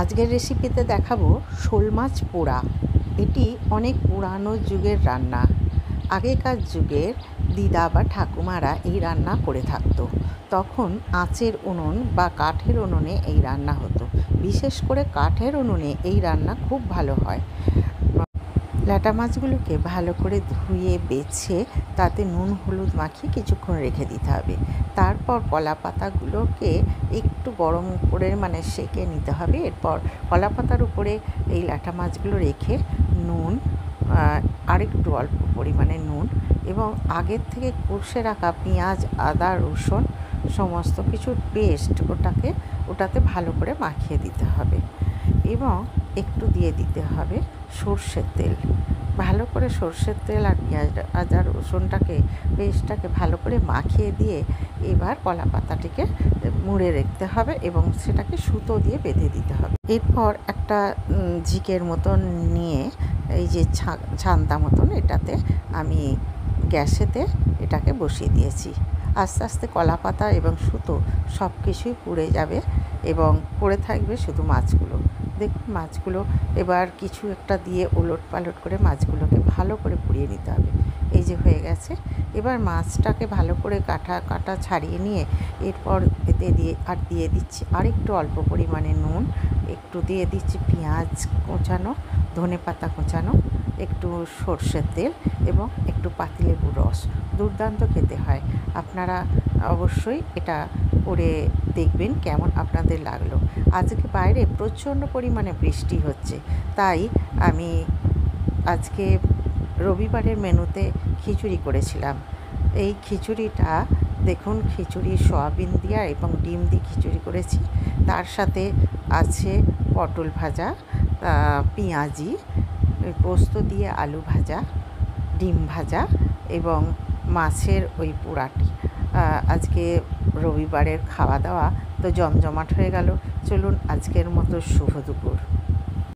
আজকের রেসিপিতে দেখাবো শোল মাছ পোড়া। এটি অনেক পুরানো যুগের রান্না। আগেকার যুগের দিদা বা ঠাকুমারা এই রান্না করে থাকতো। তখন আঁচের উনুন বা কাঠের উনুনে এই রান্না হতো। বিশেষ করে কাঠের উনুনে এই রান্না খুব ভালো হয়। ল্যাটা মাছগুলোকে ভালো করে ধুয়ে বেছে তাতে নুন হলুদ মাখিয়ে কিছুক্ষণ রেখে দিতে হবে। তারপর কলা পাতাগুলোকে একটু গরম করে সেঁকে নিতে হবে। এরপর কলা পাতার উপরে এই ল্যাটা মাছগুলো রেখে নুন, আরেকটু অল্প পরিমাণে নুন এবং আগের থেকে কষে রাখা পেঁয়াজ, আদা, রসুন সমস্ত কিছুর পেস্ট ওটাতে ভালো করে মাখিয়ে দিতে হবে এবং একটু দিয়ে দিতে হবে সর্ষের তেল। ভালো করে সর্ষের তেল আর পেঁয়াজ, আদা, রসুনটাকে পেস্টটাকে ভালো করে মাখিয়ে দিয়ে এবার কলা পাতাটিকে মুড়ে রাখতে হবে এবং সেটাকে সুতো দিয়ে বেঁধে দিতে হবে। এরপর একটা ঝিকের মতন নিয়ে এই যে ছান্তা মতন এটাতে আমি গ্যাসেতে এটাকে বসিয়ে দিয়েছি। আস্তে আস্তে কলা পাতা এবং সুতো সব কিছুই পুড়ে যাবে এবং পড়ে থাকবে শুধু মাছগুলো। দেখুন মাছগুলো এবার কিছু একটা দিয়ে ওলট পালট করে মাছগুলোকে ভালো করে পুড়িয়ে নিতে হবে। এই যে হয়ে গেছে। এবার মাছটাকে ভালো করে কাটা ছাড়িয়ে নিয়ে এরপর এতে দিয়ে দিচ্ছি আরেকটু অল্প পরিমাণে নুন, একটু দিয়ে দিচ্ছি পেঁয়াজ কোঁচানো, ধনেপাতা কোঁচানো, একটু সর্ষের তেল এবং একটু পাতিলেবুর রস। দুর্দান্ত খেতে হয়। আপনারা অবশ্যই এটা করে দেখবেন কেমন আপনাদের লাগলো। আজকে বাইরে প্রচণ্ড পরিমাণে বৃষ্টি হচ্ছে, তাই আমি আজকে রবিবারের মেনুতে খিচুড়ি করেছিলাম। এই খিচুড়িটা দেখুন, খিচুড়ি সয়াবিন দিয়া এবং ডিম দিয়ে খিচুড়ি করেছি। তার সাথে আছে পটল ভাজা, পেঁয়াজি, পোস্ত দিয়ে আলু ভাজা, ডিম ভাজা এবং মাছের ওই পোড়াটি। আজকে রবিবারের খাওয়া দাওয়া তো জমজমাট হয়ে গেল। চলুন আজকের মতো শুভ দুপুর।